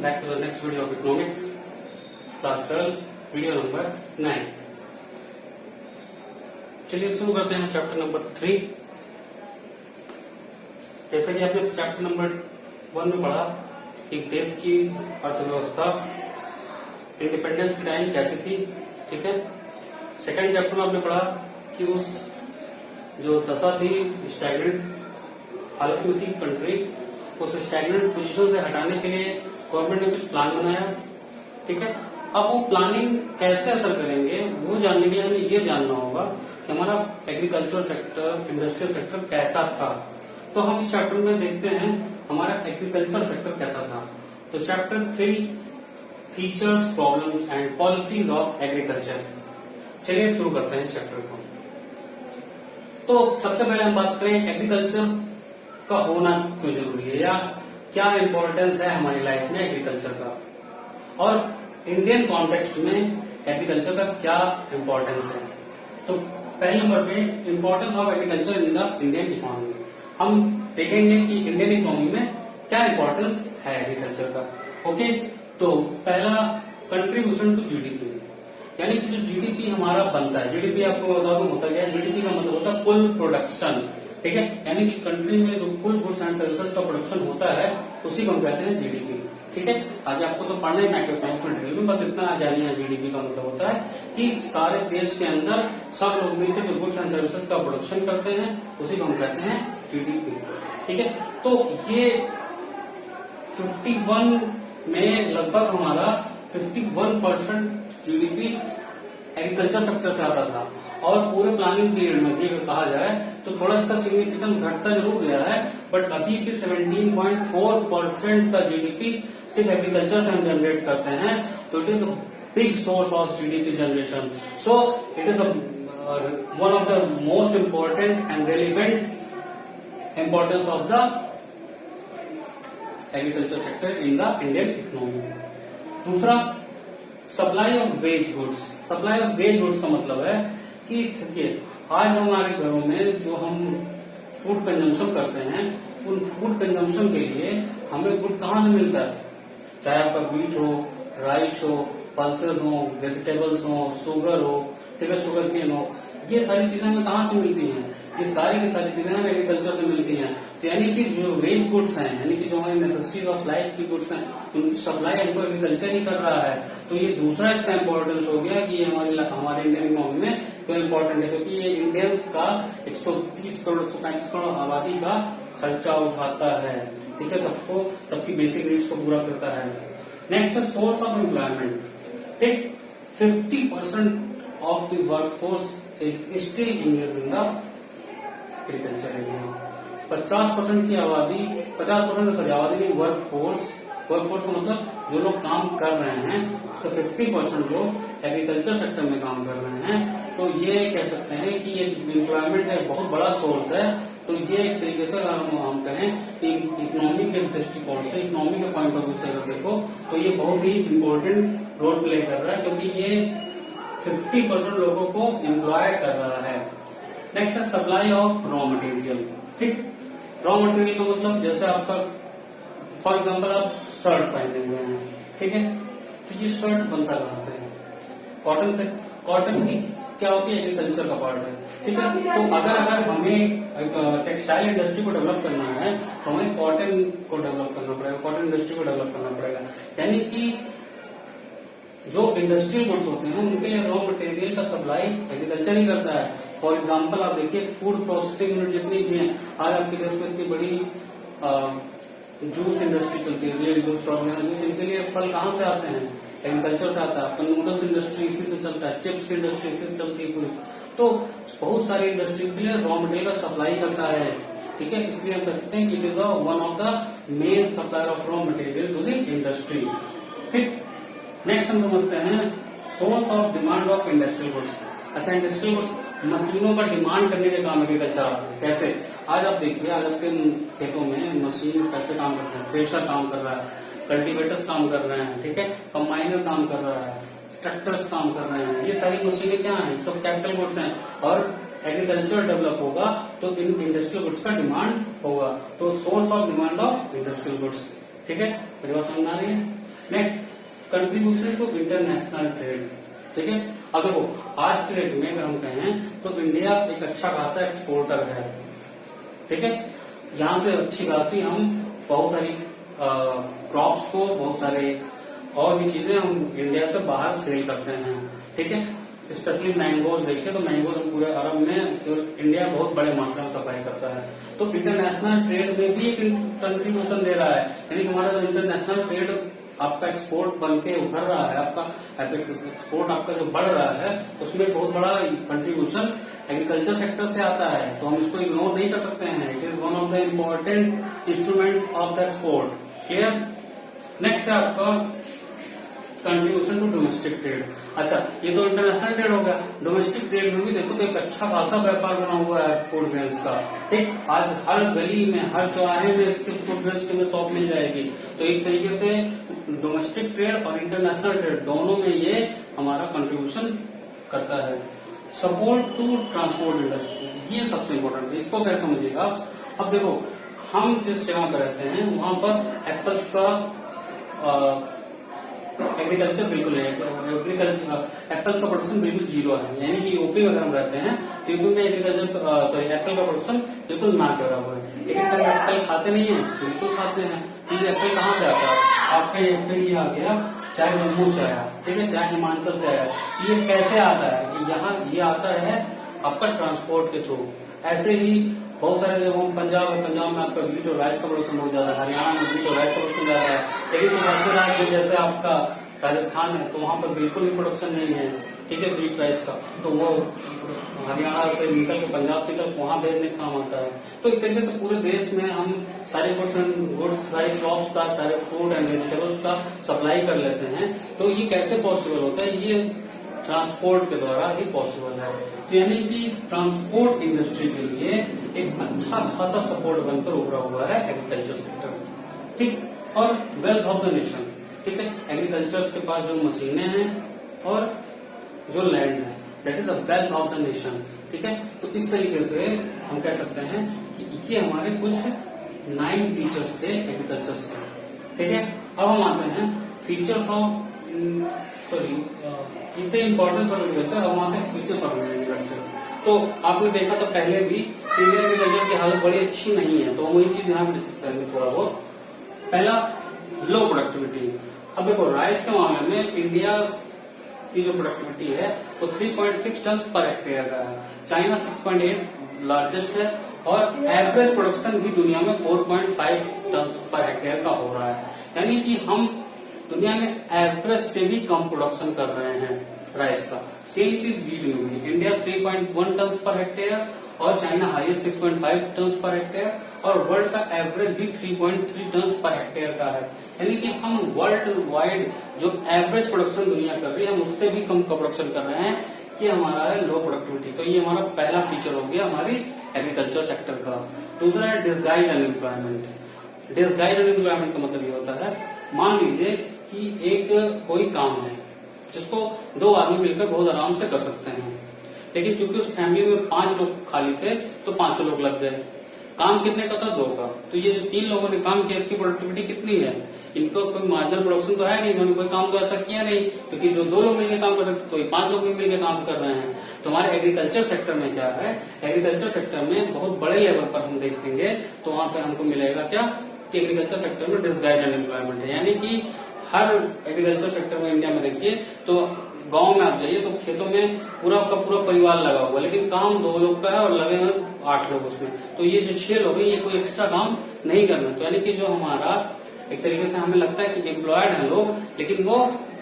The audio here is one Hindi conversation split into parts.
back to the next video of economics, class 12, video number 9. चलिए शुरू करते हैं चैप्टर नंबर 3। जैसे कि आपने चैप्टर नंबर 1 में पढ़ा कि देश की अर्थव्यवस्था इंडिपेंडेंस की टाइम कैसी थी, ठीक है। सेकंड चैप्टर में आपने पढ़ा कि उस जो दशा थी स्टैग्नेंट हालत में थी कंट्री, उस स्टैग्नेंट पोजीशन से हटाने के लिए गवर्नमेंट ने कुछ प्लान बनाया, ठीक है। अब वो प्लानिंग कैसे असर करेंगे वो जानने के लिए हमें ये जानना होगा कि हमारा एग्रीकल्चर सेक्टर, इंडस्ट्रियल सेक्टर कैसा था। तो हम इस चैप्टर में देखते हैं हमारा एग्रीकल्चर सेक्टर कैसा था। तो chapter 3 features, problems and policies of agriculture. चलिए शुरू करते हैं चैप्टर को। तो सबसे पहले हम बात करें एग्रीकल्चर का होना क्यों जरूरी है या क्या इंपॉर्टेंस है हमारी लाइफ में एग्रीकल्चर का, और इंडियन कॉन्टेक्स्ट में एग्रीकल्चर का क्या इंपॉर्टेंस है। तो पहले नंबर पे importance of agriculture in the Indian economy. हम देखेंगे कि इंडियन इकोनॉमी में क्या इंपॉर्टेंस है एग्रीकल्चर का। ओके, तो पहला कंट्रीब्यूशन टू जीडीपी, यानी कि जो जीडीपी हमारा बनता है, जीडीपी आपको बता दूं होता क्या है। जीडीपी का मतलब होता है कुल प्रोडक्शन, ठीक है। यानी कि कंट्री में जो कुल गुड्स एंड सर्विसेज का प्रोडक्शन होता है उसी को हम कहते हैं जीडीपी, ठीक है। आगे आपको तो पढ़ना है मैक्रो इकोनॉमिक्स में डिटेल में, बस इतना आ जानिए। जीडीपी का मतलब होता है कि सारे देश के अंदर सब लोग मिलकर जो गुड्स एंड सर्विसेज का प्रोडक्शन करते हैं उसी को हम कहते हैं जीडीपी, ठीक है। तो ये 51 में लगभग हमारा 51% जीडीपी एग्रीकल्चर सेक्टर से आता था, और पूरे प्लानिंग पीरियड में भी अगर कहा जाए तो थोड़ा इसका सिग्निफिकेंस घटता जरूर गया है, बट अभी भी 17.4% का जीडीपी सिर्फ एग्रीकल्चर से हम जनरेट करते हैं। तो it is big source of GDP generation. So it is one of the most important and relevant importance of the agriculture sector in the Indian economy. दूसरा, supply of wage goods. Supply of wage goods का मतलब है कि देखिए आज हमारे घरों में जो हम फूड कंजम्पशन करते हैं, उन फूड कंजम्पशन के लिए हमें गुड कहाँ से मिलता है, चाहे आपका व्हीट हो, राइस हो, पल्सेस हो, वेजिटेबल्स हो, शुगर हो, ठीक है, शुगर केन हो, ये सारी चीजें हमें कहाँ से मिलती हैं। ये सारी की सारी चीजें हमें एग्रीकल्चर से मिलती हैं। तो यानी कि जो वेज गुड्स हैं, यानी कि जो हमारी नेसेसिटीज ऑफ लाइफ की गुड्स हैं, उनकी सप्लाई हमको एग्रीकल्चर ही कर रहा है। तो ये दूसरा इसका इम्पोर्टेंस हो गया कि ये हमारे इंडियन इकोनॉमी में क्यों इम्पोर्टेंट है, क्योंकि ये इंडियंस का 130 करोड़ 135 करोड़ आबादी का खर्चा उठाता है, ठीक है, सबकी बेसिक नीड्स को पूरा करता है। नेक्स्ट है सोर्स ऑफ एम्प्लॉयमेंट, ठीक। 50% of the workforce is still engaged in the agriculture area. 50% की आबादी, 50% सॉरी आबादी नहीं, वर्कफोर्स का मतलब जो लोग काम कर रहे हैं उसका 50% लोग एग्रीकल्चर सेक्टर में काम कर रहे हैं। तो ये कह सकते हैं कि ये एम्प्लॉयमेंट एक बहुत बड़ा सोर्स है। तो ये एक तरीके से अगर हम कहें कि इकोनॉमी के दृष्टिकोण से, इकोनॉमी के पॉइंट ऑफ व्यू से अगर देखो तो ये बहुत ही इम्पोर्टेंट रोल प्ले कर रहा है, क्योंकि ये 50% लोगों को एम्प्लॉय कर रहा है। नेक्स्ट है सप्लाई ऑफ रॉ मटेरियल, ठीक। रॉ मटेरियल का मतलब जैसे आपका फॉर एग्जाम्पल आप शर्ट पहने हुए हैं, ठीक है, तो ये शर्ट बनता कहाँ से है, कॉटन से। कॉटन की क्या होती है, एग्रीकल्चर का पार्ट है, ठीक है। तो अगर हमें टेक्सटाइल इंडस्ट्री को डेवलप करना है तो हमें कॉटन को डेवलप करना पड़ेगा, कॉटन इंडस्ट्री को डेवलप करना पड़ेगा। यानी कि जो इंडस्ट्रियल गुड्स होते हैं उनके रॉ मटेरियल का सप्लाई एग्रीकल्चर ही करता है। फॉर एग्जाम्पल आप देखिए फूड प्रोसेसिंग यूनिट जितनी भी है आज आपके देश में, इतनी बड़ी जूस इंडस्ट्री चलती है, रियल जूस, स्ट्रॉबेरी जूस, इनके लिए फल कहाँ से आते हैं, एग्रीकल्चर से आता है। आपका नूडल्स इंडस्ट्री इसी से चलता है, चिप्स की इंडस्ट्री इसी से चलती है पूरी। तो बहुत सारी इंडस्ट्रीज के लिए रॉ मटेरियल का सप्लाई करता है, ठीक है। इसलिए हम कह सकते हैं कि it is one of the main supplier of raw material to the industry, ठीक। नेक्स्ट हम समझते हैं source of demand of industrial goods. अच्छा, इंडस्ट्रियल गुड्स मशीनों का डिमांड करने के काम एग्रीकल्चर कैसे। आज आप देखिए आज आपके खेतों में मशीन कैसे काम करते हैं, थ्रेशर काम कर रहा है, कल्टीवेटर्स काम कर रहे हैं, ठीक है, कंबाइनर काम कर रहा है, ट्रैक्टर्स काम कर रहे हैं। ये सारी मशीनें क्या हैं, सब कैपिटल गुड्स हैं। और एग्रीकल्चर डेवलप होगा तो इन इंडस्ट्रियल गुड्स का डिमांड होगा। तो source of demand of industrial goods, ठीक है, मेरी बात समझ आ रही है। Next contribution to international trade. ठीक है, अब देखो आज के डेट में अगर हम कहें तो इंडिया एक अच्छा खासा एक्सपोर्टर है। ठीक है, यहाँ से अच्छी खासी हम बहुत सारी क्रॉप्स को, बहुत सारे और भी चीजें हम इंडिया से बाहर सेल करते हैं। ठीक है, स्पेशली मैंगोज देखिए तो मैंगोज हम पूरे अरब में जो इंडिया बहुत बड़े मात्रा में सप्लाई करता है, तो इंटरनेशनल ट्रेड में भी एक कंट्रीब्यूशन दे रहा है। यानी हमारा जो इंटरनेशनल ट्रेड आपका एक्सपोर्ट बन के उभर रहा है, आपका एक्सपोर्ट आपका जो बढ़ रहा है, उसमें बहुत बड़ा कंट्रीब्यूशन एग्रीकल्चर सेक्टर से आता है, तो हम इसको इग्नोर नहीं कर सकते हैं। It is one of the important instruments of the export. Clear. Next है आपका कंट्रीब्यूशन टू डोमेस्टिक ट्रेड। अच्छा, ये तो इंटरनेशनल ट्रेड हो गया। डोमेस्टिक ट्रेड में भी देखो तो एक अच्छा खासा व्यापार बना हुआ है फूड ग्रेन्स का। ठीक, आज हर गली में, हर चौराहे में इसके फूड ग्रेन्स की शॉप मिल जाएगी। तो एक तरीके से डोमेस्टिक ट्रेड और इंटरनेशनल ट्रेड दोनों में ये हमारा कंट्रीब्यूशन करता है। सपोर्ट टू ट्रांसपोर्ट इंडस्ट्री, ये सबसे इम्पोर्टेंट है, इसको कैसे समझिएगा। अब देखो हम जिस जगह पर रहते हैं वहां पर एप्पल्स का एग्रीकल्चर बिल्कुल है, एग्रीकल्चर एप्पल्स का प्रोडक्शन बिल्कुल जीरो है। यानी कि यूपी अगर हम रहते हैं तो यूपी में एग्रीकल्चर एप्पल का प्रोडक्शन बिल्कुल ना के बराबर है। लेकिन अगर एप्पल खाते नहीं है, बिल्कुल खाते हैं। तो ये एप्पल कहाँ से आता है? आपका एप्पल ये आ गया, चाहे जम्मू से आया, ठीक है, चाहे हिमाचल से आया, ये कैसे आता है? यहाँ ये आता है आपका ट्रांसपोर्ट के थ्रू। ऐसे ही बहुत सारे जब हम पंजाब में आपका व्हीट और राइस का प्रोडक्शन बहुत ज्यादा है, हरियाणा में व्हीट और राइस का प्रोडक्शन ज्यादा है। लेकिन कुछ ऐसे राज्य जैसे आपका राजस्थान है तो वहाँ पर बिल्कुल भी प्रोडक्शन नहीं है, ठीक है, व्हीट राइस का, तो वो हरियाणा से निकल के पंजाब से निकल वहाँ भेजने का काम आता है। तो एक तरीके से पूरे देश में हम सारे गुड्स, सारी क्रॉप्स का, सारे फ्रूट एंड वेजिटेबल्स का सप्लाई कर लेते हैं। तो ये कैसे पॉसिबल होता है? ये ट्रांसपोर्ट के द्वारा ही पॉसिबल है। तो यानी कि ट्रांसपोर्ट इंडस्ट्री के लिए एक अच्छा खासा सपोर्ट बनकर उभरा हुआ है एग्रीकल्चर सेक्टर। ठीक, और वेल्थ ऑफ द नेशन। ठीक है, एग्रीकल्चर के पास जो मशीनें हैं और जो लैंड है, that is the wealth of the nation. ठीक है, तो इस तरीके से हम कह सकते हैं कि ये हमारे कुछ 9 फीचर्स थे एग्रीकल्चर के। ठीक है, अब हम आते हैं फीचर्स ऑफ इतने इंपॉर्टेंस ऑफ एग्रीकल्चर। अब आते हैं फीचर्स ऑफ एग्रीकल्चर। तो आपने देखा तो पहले भी इंडियन एग्रीकल्चर की हालत बड़ी अच्छी नहीं है, तो वही चीज यहाँ डिस्कस करेंगे थोड़ा बहुत। पहला, लो प्रोडक्टिविटी। अब देखो राइस के मामले में इंडिया की जो प्रोडक्टिविटी है वो 3.6 टन पर हेक्टेयर का है। चाइना 6.8 लार्जेस्ट है और एवरेज प्रोडक्शन भी दुनिया में 4.5 टन पर हेक्टेयर का हो रहा है। यानी कि हम दुनिया में एवरेज से भी कम प्रोडक्शन कर रहे हैं राइस का। सेम चीज वीट में भी, इंडिया 3.1 टन पर हेक्टेयर और China highest 6.5 ton per hectare और वर्ल्ड का एवरेज भी 3.3 टन पर हेक्टेयर का है। यानी कि हम वर्ल्ड वाइड जो एवरेज प्रोडक्शन दुनिया कर रही है हम उससे भी कम का प्रोडक्शन कर रहे हैं, कि हमारा है लो प्रोडक्टिविटी। तो ये हमारा पहला फीचर हो गया हमारी एग्रीकल्चर सेक्टर का। दूसरा है डिसगाइड अनएम्प्लॉयमेंट। डिसगाइड अनएम्प्लॉयमेंट का मतलब ये होता है, मान लीजिए कि एक कोई काम है जिसको 2 आदमी मिलकर बहुत आराम से कर सकते हैं, लेकिन चूंकि उस फैमिली में 5 लोग खाली थे तो 5 लोग लग गए। काम कितने का था? 2 का। तो ये जो 3 लोगों ने काम किया इसकी प्रोडक्टिविटी कितनी है? इनको कोई मार्जिनल प्रोडक्शन तो है नहीं, इन्होंने कोई काम तो ऐसा किया नहीं, क्योंकि जो 2 लोग मिलकर काम कर सकते तो 5 लोग भी मिलकर काम कर रहे हैं। तो हमारे एग्रीकल्चर सेक्टर में क्या है? एग्रीकल्चर सेक्टर में बहुत बड़े लेवल पर हम देखेंगे तो वहां पे हमको मिलेगा क्या कि एग्रीकल्चर सेक्टर में डिसगाइड अनएम्प्लॉयमेंट है। यानी कि हर एग्रीकल्चर सेक्टर में इंडिया में देखिए तो गांव में आप जाइए तो खेतों में पूरा का पूरा परिवार लगा हुआ, लेकिन काम 2 लोग का है और लगे हुए 8 लोग उसमें। तो ये जो 6 लोग हैं ये कोई एक्स्ट्रा काम नहीं करना। तो यानी कि जो हमारा एक तरीके से हमें लगता है कि एम्प्लॉयड हैं लोग, लेकिन वो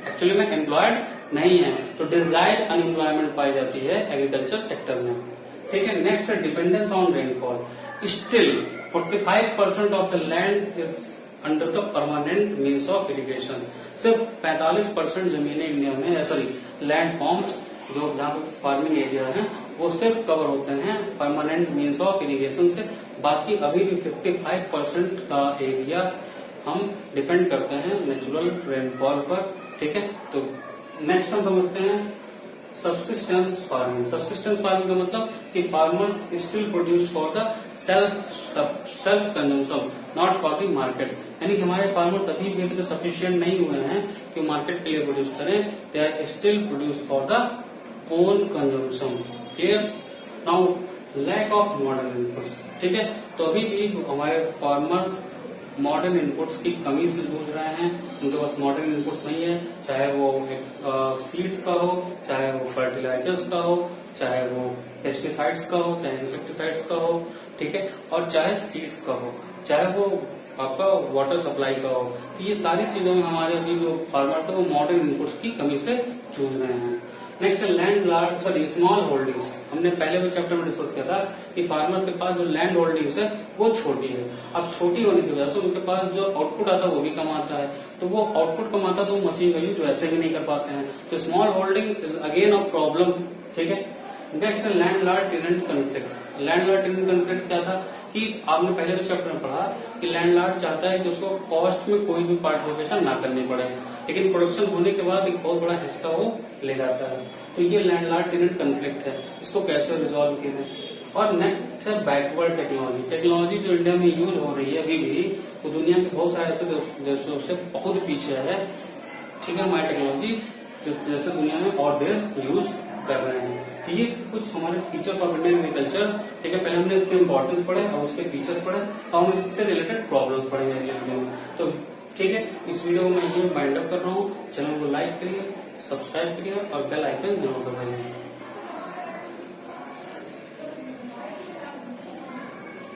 एक्चुअली में एम्प्लॉयड नहीं है। तो डिसगाइड अनएम्प्लॉयमेंट पाई जाती है एग्रीकल्चर सेक्टर में। ठीक है, नेक्स्ट है dependence on rainfall. Still 45% of the land is under the permanent means of irrigation. सिर्फ 45% जमीनें इंडिया में लैंड फॉर्म्स जो जहाँ पे फार्मिंग एरिया है वो सिर्फ कवर होते हैं परमानेंट मीन्स ऑफ इरिगेशन से। बाकी अभी भी 55% का एरिया हम डिपेंड करते हैं नेचुरल रेनफॉल पर। ठीक है, तो नेक्स्ट हम समझते हैं सबसिस्टेंस फार्मिंग। सबसिस्टेंस फार्मिंग का मतलब कि farmers still produce for the self consumption, not for the market. यानी कि हमारे फार्मर्स अभी भी इतने सफिशिएंट नहीं हुए हैं कि मार्केट के लिए प्रोड्यूस करें, they are still produce for the own consumption. Clear? Now lack of modern inputs, ठीक है। तो अभी भी हमारे फार्मर्स मॉडर्न इनपुट्स की कमी से जूझ रहे हैं, उनके पास मॉडर्न इनपुट्स नहीं है, चाहे वो सीड्स का हो, चाहे वो फर्टिलाइजर्स का हो, चाहे वो पेस्टिसाइड्स का हो, चाहे इंसेक्टिसाइड्स का हो, ठीक है, और चाहे सीड्स का हो, चाहे वो आपका वाटर सप्लाई का हो। तो ये सारी चीजों में हमारे अभी जो फार्मर्स है वो मॉडर्न इनपुट्स की कमी से जूझ रहे हैं। Next land large sorry small holdings, हमने पहले भी चैप्टर में डिस्कस किया था कि फार्मर्स के पास जो लैंड होल्डिंग्स है वो छोटी है। अब छोटी होने की वजह से उनके पास जो आउटपुट आता है वो भी कम आता है, तो वो आउटपुट कम आता है तो वो मशीन का यूज वैसे भी नहीं कर पाते हैं। तो small holding is again a problem, ठीक है। Next landlord tenant conflict. Landlord tenant conflict क्या था कि आपने पहले भी चैप्टर में पढ़ा कि लैंडलॉर्ड चाहता है कि उसको कॉस्ट में कोई भी पार्टिसिपेशन ना करनी पड़े, लेकिन प्रोडक्शन होने के बाद एक बहुत बड़ा हिस्सा वो ले जाता है। तो ये लैंडलॉर्ड टेनेंट कन्फ्लिक्ट है, इसको कैसे रिजॉल्व किया जाए। और नेक्स्ट है बैकवर्ड टेक्नोलॉजी। टेक्नोलॉजी जो इंडिया में यूज हो रही है अभी भी, तो दुनिया के बहुत सारे ऐसे देशों से बहुत पीछे है, ठीक है, हमारी टेक्नोलॉजी जैसे दुनिया में और देश यूज कर रहे हैं। तो ये कुछ हमारे फीचर्स ऑफ इंडियन एग्रीकल्चर, ठीक है। पहले हमने इसके इंपॉर्टेंस पढ़े और उसके फीचर्स पढ़े और हम इससे रिलेटेड प्रॉब्लम्स पढ़ेंगे अगले वीडियो में। तो ठीक है, इस वीडियो को मैं यही वाइंड अप कर रहा हूँ। चैनल को लाइक करिए, सब्सक्राइब करिए और बेल आइकन जरूर दबाइए।